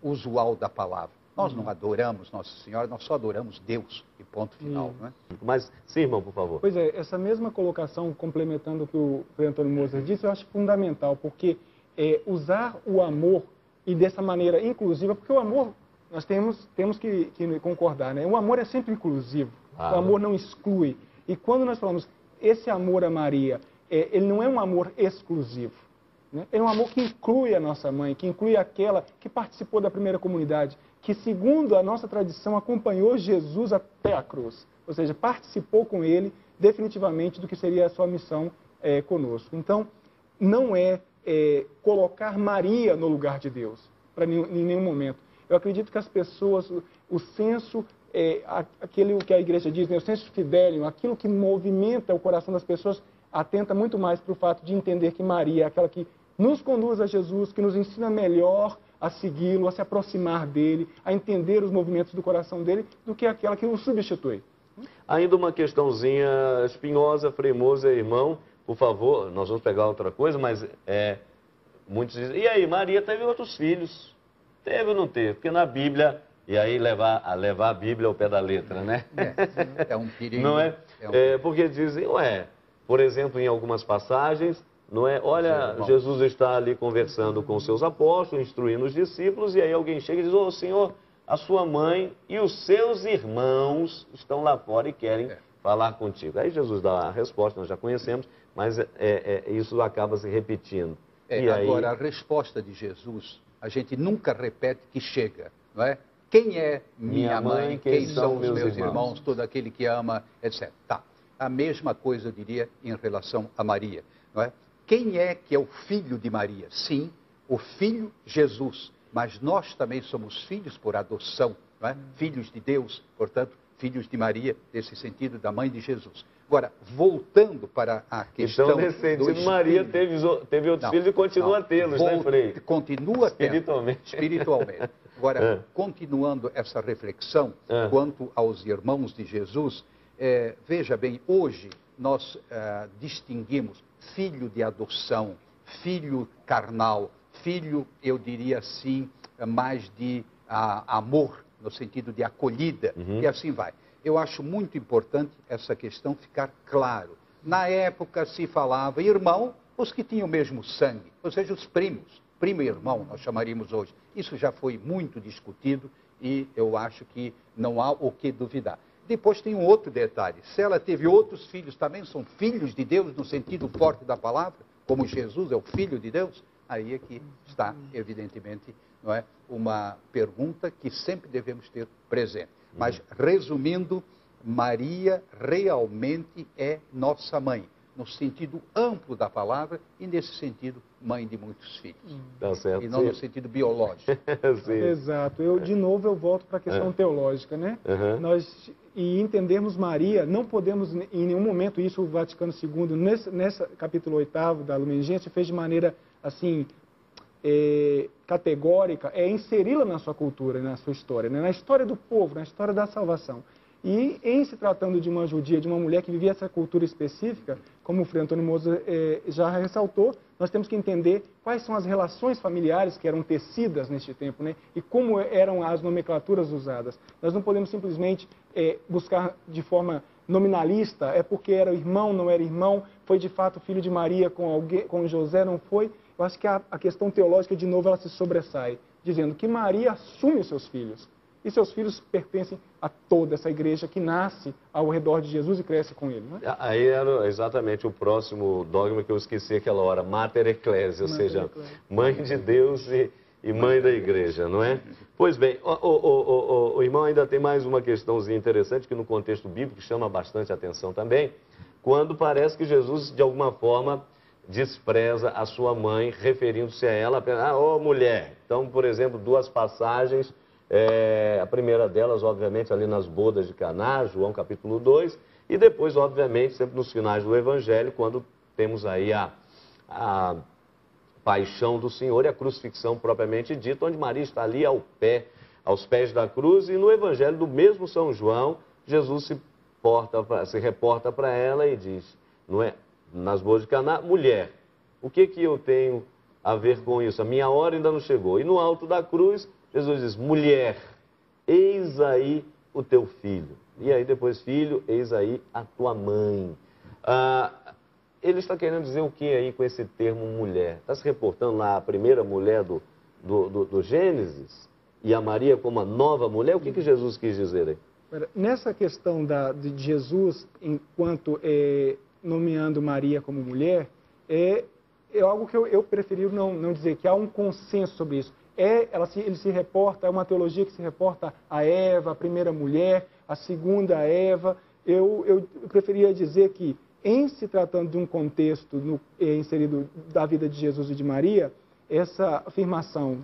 usual da palavra. Nós não adoramos Nossa Senhora, nós só adoramos Deus, e ponto final. Não é? Mas, sim, irmão, por favor. Pois é, essa mesma colocação, complementando o que o Frei Antônio Moser disse, eu acho fundamental, porque usar o amor, e dessa maneira inclusiva, porque o amor, nós temos que concordar, né? O amor é sempre inclusivo, o amor não exclui. E quando nós falamos esse amor a Maria, ele não é um amor exclusivo, né? É um amor que inclui a nossa mãe, que inclui aquela que participou da primeira comunidade, que, segundo a nossa tradição, acompanhou Jesus até a cruz. Ou seja, participou com ele definitivamente do que seria a sua missão conosco. Então, não é colocar Maria no lugar de Deus, em nenhum momento. Eu acredito que as pessoas, o senso, aquilo que a igreja diz, né, o senso fidelium, aquilo que movimenta o coração das pessoas, atenta muito mais para o fato de entender que Maria é aquela que nos conduz a Jesus, que nos ensina melhor a segui-lo, a se aproximar dele, a entender os movimentos do coração dele, do que aquela que o substitui. Ainda uma questãozinha espinhosa, Frei Moser, irmão, por favor, nós vamos pegar outra coisa, mas muitos dizem, e aí, Maria teve outros filhos? Teve ou não teve? Porque na Bíblia, e aí levar a Bíblia ao pé da letra, né? É um perigo. Não é? Porque dizem, por exemplo, em algumas passagens, não é? Olha, Jesus está ali conversando com os seus apóstolos, instruindo os discípulos, e aí alguém chega e diz, ô Senhor, a sua mãe e os seus irmãos estão lá fora e querem falar contigo. Aí Jesus dá a resposta, nós já conhecemos, mas isso acaba se repetindo. Agora, a resposta de Jesus, a gente nunca repete que chega, não é? Quem é minha mãe, quem são os meus irmãos, todo aquele que ama, etc. Tá. A mesma coisa, eu diria, em relação a Maria, não é? Quem é que é o filho de Maria? Sim, o filho Jesus. Mas nós também somos filhos por adoção, não é? Filhos de Deus, portanto, filhos de Maria, nesse sentido, da mãe de Jesus. Agora, voltando para a questão... Então, nesse sentido, Maria teve outros filhos e continua a tê-los, né, Frei? Continua tendo. Espiritualmente. Agora, continuando essa reflexão quanto aos irmãos de Jesus, veja bem, hoje nós distinguimos filho de adoção, filho carnal, filho, eu diria assim, mais de amor, no sentido de acolhida, e assim vai. Eu acho muito importante essa questão ficar claro. Na época se falava irmão, os que tinham o mesmo sangue, ou seja, os primos, primo e irmão, nós chamaríamos hoje. Isso já foi muito discutido e eu acho que não há o que duvidar. Depois tem um outro detalhe, se ela teve outros filhos, também são filhos de Deus no sentido forte da palavra, como Jesus é o Filho de Deus, aí é que está, evidentemente, não é, uma pergunta que sempre devemos ter presente. Mas, resumindo, Maria realmente é nossa mãe, no sentido amplo da palavra e, nesse sentido, mãe de muitos filhos. Tá certo, e não no sentido biológico. Exato. De novo, eu volto para a questão teológica, né? E entendermos Maria, não podemos em nenhum momento, isso o Vaticano II, nesse capítulo 8º da Lumen Gentium, fez de maneira, assim, categórica é inseri-la na sua cultura, na sua história, né? Na história do povo, na história da salvação. E em se tratando de uma judia, de uma mulher que vivia essa cultura específica, como o Frei Antônio Moser já ressaltou, nós temos que entender quais são as relações familiares que eram tecidas neste tempo, né? E como eram as nomenclaturas usadas. Nós não podemos simplesmente buscar de forma nominalista, é porque era irmão, não era irmão, foi de fato filho de Maria com José, não foi. Eu acho que a questão teológica, de novo, ela se sobressai, dizendo que Maria assume os seus filhos. E seus filhos pertencem a toda essa igreja que nasce ao redor de Jesus e cresce com ele. Né? Aí era exatamente o próximo dogma que eu esqueci aquela hora, Mater Ecclesia, ou seja, mãe de Deus e mãe da igreja, não é? Pois bem, o irmão ainda tem mais uma questãozinha interessante que no contexto bíblico chama bastante atenção também, quando parece que Jesus, de alguma forma, despreza a sua mãe, referindo-se a ela apenas, mulher. Então, por exemplo, duas passagens, a primeira delas, obviamente, ali nas bodas de Caná, João capítulo 2, e depois, obviamente, sempre nos finais do Evangelho, quando temos aí a paixão do Senhor e a crucifixão propriamente dita, onde Maria está ali aos pés da cruz, e no Evangelho do mesmo São João, Jesus se reporta para ela e diz, não é? Nas bodas de Caná, mulher, o que eu tenho a ver com isso? A minha hora ainda não chegou. E no alto da cruz, Jesus diz, mulher, eis aí o teu filho. E aí depois, filho, eis aí a tua mãe. Ele está querendo dizer o que aí com esse termo mulher? Está se reportando lá a primeira mulher do Gênesis e a Maria como a nova mulher? O que Jesus quis dizer aí? Nessa questão de Jesus, enquanto nomeando Maria como mulher, é algo que eu preferi não dizer, que há um consenso sobre isso. Ele se reporta, é uma teologia que se reporta a Eva, a primeira mulher, a segunda Eva. Eu preferia dizer que, em se tratando de um contexto inserido da vida de Jesus e de Maria, essa afirmação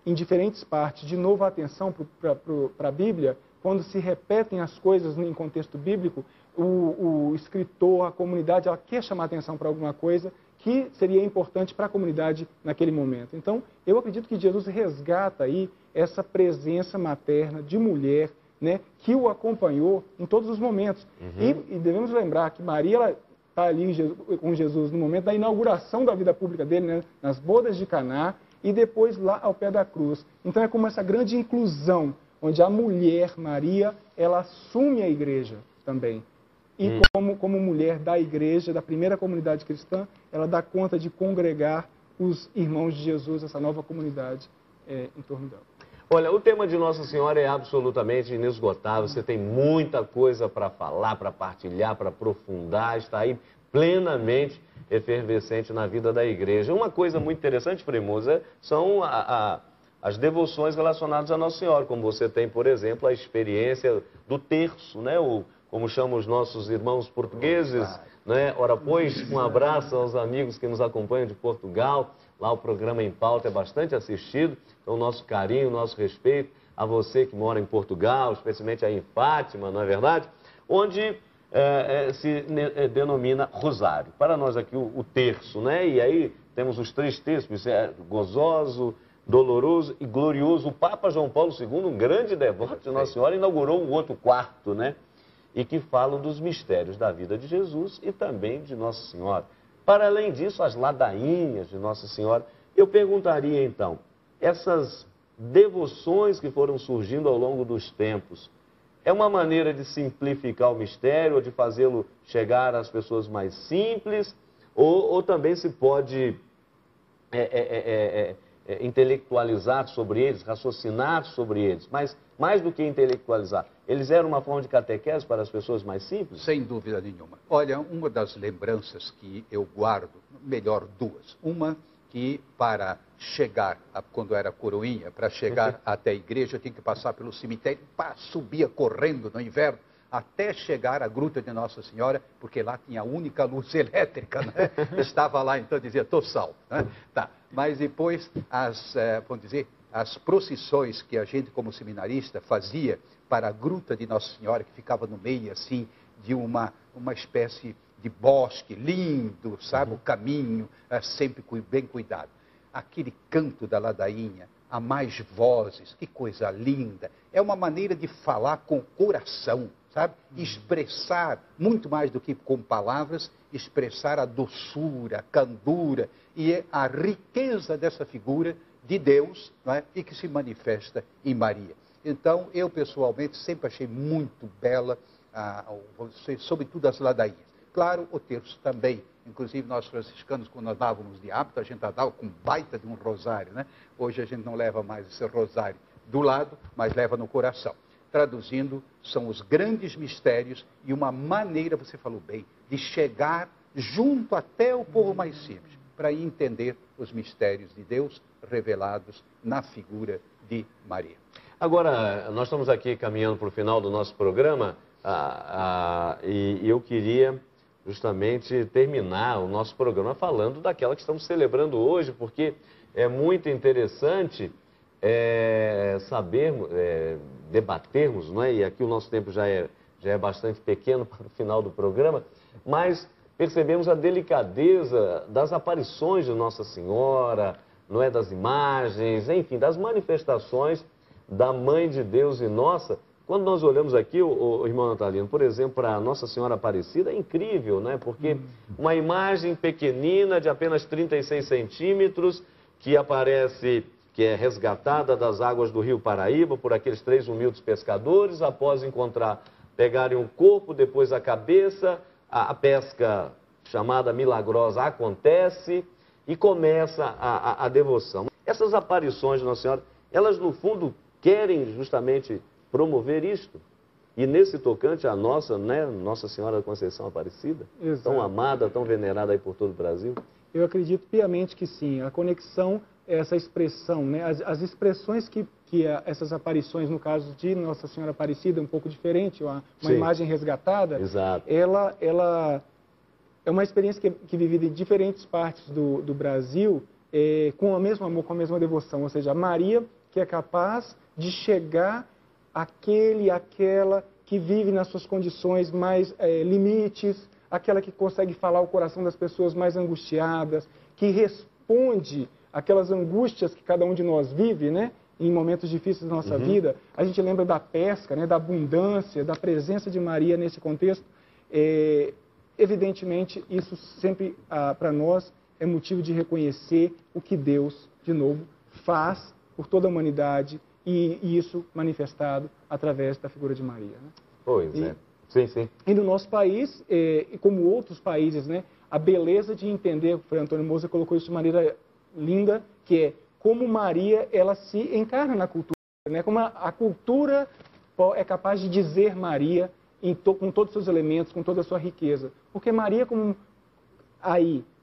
em diferentes partes, de novo a atenção para a Bíblia, quando se repetem as coisas em contexto bíblico, o escritor, a comunidade, ela quer chamar atenção para alguma coisa que seria importante para a comunidade naquele momento. Então, eu acredito que Jesus resgata aí essa presença materna de mulher, né, que o acompanhou em todos os momentos. Uhum. E devemos lembrar que Maria está ali com Jesus no momento da inauguração da vida pública dele, né, nas bodas de Caná, e depois lá ao pé da cruz. Então, é como essa grande inclusão, onde a mulher, Maria, ela assume a igreja também. E como mulher da igreja, da primeira comunidade cristã, ela dá conta de congregar os irmãos de Jesus, essa nova comunidade em torno dela. Olha, o tema de Nossa Senhora é absolutamente inesgotável. Você tem muita coisa para falar, para partilhar, para aprofundar. Está aí plenamente efervescente na vida da igreja. Uma coisa muito interessante, Frei Moser, são as devoções relacionadas a Nossa Senhora, como você tem, por exemplo, a experiência do terço, né? Como chamam os nossos irmãos portugueses, né? Ora, pois, um abraço aos amigos que nos acompanham de Portugal. Lá o programa Em Pauta é bastante assistido. Então, nosso carinho, nosso respeito a você que mora em Portugal, especialmente aí em Fátima, não é verdade? Onde se denomina rosário. Para nós aqui o terço, né? E aí temos os três terços, gozoso, doloroso e glorioso. O Papa João Paulo II, um grande devoto de Nossa Senhora, inaugurou um outro quarto, né? E que falam dos mistérios da vida de Jesus e também de Nossa Senhora. Para além disso, as ladainhas de Nossa Senhora. Eu perguntaria, então, essas devoções que foram surgindo ao longo dos tempos, é uma maneira de simplificar o mistério, ou de fazê-lo chegar às pessoas mais simples, ou também se pode intelectualizar sobre eles, raciocinar sobre eles, mas mais do que intelectualizar, eles eram uma forma de catequese para as pessoas mais simples? Sem dúvida nenhuma. Olha, uma das lembranças que eu guardo, melhor duas. Uma que para chegar, quando era coroinha, para chegar até a igreja, eu tinha que passar pelo cemitério, subia correndo no inverno, até chegar à Gruta de Nossa Senhora, porque lá tinha a única luz elétrica, né? Estava lá, então dizia, estou salvo. Né? Tá. Mas depois, as procissões que a gente, como seminarista, fazia para a Gruta de Nossa Senhora, que ficava no meio, assim, de uma espécie de bosque lindo, sabe? O caminho, sempre bem cuidado. aquele canto da ladainha, há mais vozes, que coisa linda. É uma maneira de falar com o coração, sabe? Expressar, muito mais do que com palavras, expressar a doçura, a candura e a riqueza dessa figura de Deus, não é? E que se manifesta em Maria. Então, eu pessoalmente sempre achei muito bela, sobretudo as ladainhas. Claro, o terço também. Inclusive, nós franciscanos, quando nós dávamos de hábito, a gente dava com baita de um rosário, né? Hoje a gente não leva mais esse rosário do lado, mas leva no coração. Traduzindo, são os grandes mistérios e uma maneira, você falou bem, de chegar junto até o povo mais simples, para entender os mistérios de Deus revelados na figura de Maria. Agora, nós estamos aqui caminhando para o final do nosso programa e eu queria justamente terminar o nosso programa falando daquela que estamos celebrando hoje, porque é muito interessante sabermos, debatermos, não é? E aqui o nosso tempo já é bastante pequeno para o final do programa, mas percebemos a delicadeza das aparições de Nossa Senhora, não é? Das imagens, enfim, das manifestações da Mãe de Deus e nossa. Quando nós olhamos aqui, o irmão Natalino, por exemplo, para Nossa Senhora Aparecida, é incrível, né? Porque uma imagem pequenina de apenas 36 centímetros, que aparece, que é resgatada das águas do Rio Paraíba por aqueles 3 humildes pescadores, após pegarem o corpo, depois a cabeça, a pesca chamada milagrosa acontece e começa a devoção. Essas aparições de Nossa Senhora, elas no fundo querem justamente promover isto. E nesse tocante a nossa, né, Nossa Senhora da Conceição Aparecida, exato, tão amada, tão venerada aí por todo o Brasil. Eu acredito piamente que sim. A conexão, essa expressão, né, as expressões que essas aparições, no caso de Nossa Senhora Aparecida, um pouco diferente, uma imagem resgatada, exato, ela é uma experiência que é vivida em diferentes partes do Brasil, com o mesmo amor, com a mesma devoção. Ou seja, a Maria, que é capaz de chegar aquela que vive nas suas condições mais limites, aquela que consegue falar o coração das pessoas mais angustiadas, que responde aquelas angústias que cada um de nós vive, né, em momentos difíceis da nossa vida. A gente lembra da pesca, né, da abundância, da presença de Maria nesse contexto. Evidentemente, isso sempre, para nós, é motivo de reconhecer o que Deus, de novo, faz por toda a humanidade, e isso manifestado através da figura de Maria. Né? Pois é. Sim, sim. E no nosso país, e como outros países, né, a beleza de entender, o Frei Antônio Moser colocou isso de maneira linda, que é como Maria ela se encarna na cultura, né? Como a cultura é capaz de dizer Maria com todos os seus elementos, com toda a sua riqueza. Porque Maria,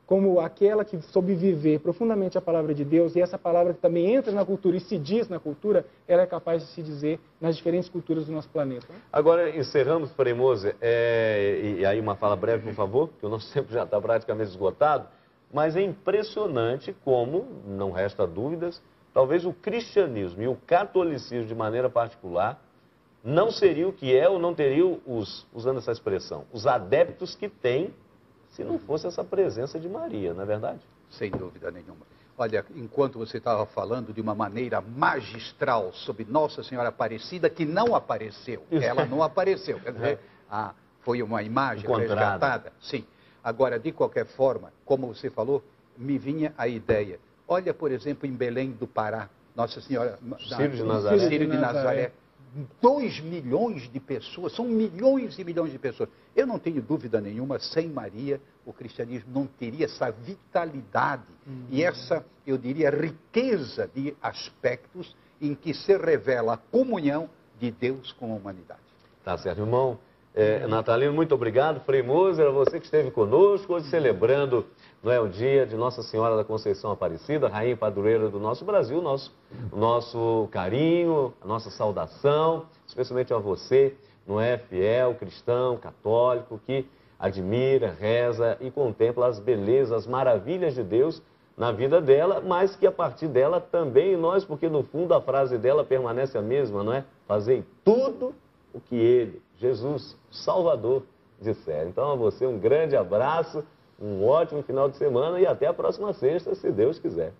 como aquela que soube viver profundamente a palavra de Deus, e essa palavra que também entra na cultura e se diz na cultura, ela é capaz de se dizer nas diferentes culturas do nosso planeta. Né? Agora, encerramos, Frei Moser, e aí uma fala breve, por favor, porque o nosso tempo já está praticamente esgotado, mas é impressionante como, não resta dúvidas, talvez o cristianismo e o catolicismo, de maneira particular, não seria o que é ou não teriam, usando essa expressão, os adeptos que têm, se não fosse essa presença de Maria, não é verdade? Sem dúvida nenhuma. Olha, enquanto você estava falando de uma maneira magistral sobre Nossa Senhora Aparecida, que não apareceu, ela não apareceu, quer dizer, foi uma imagem resgatada. Sim. Agora, de qualquer forma, como você falou, me vinha a ideia. Olha, por exemplo, em Belém do Pará, Nossa Senhora... Círio de Nazaré. 2 milhões de pessoas, são milhões e milhões de pessoas. Eu não tenho dúvida nenhuma, sem Maria, o cristianismo não teria essa vitalidade e essa, eu diria, riqueza de aspectos em que se revela a comunhão de Deus com a humanidade. Tá certo, irmão. Natalino, muito obrigado. Frei Moser, você que esteve conosco, hoje celebrando, não é, o dia de Nossa Senhora da Conceição Aparecida, Rainha e Padroeira do nosso Brasil, nosso carinho, a nossa saudação, especialmente a você, não é, fiel, cristão, católico, que admira, reza e contempla as belezas, as maravilhas de Deus na vida dela, mas que a partir dela também nós, porque no fundo a frase dela permanece a mesma, não é? Fazei tudo o que Ele, Jesus, Salvador, disser. Então a você um grande abraço, Um ótimo final de semana e até a próxima sexta, se Deus quiser.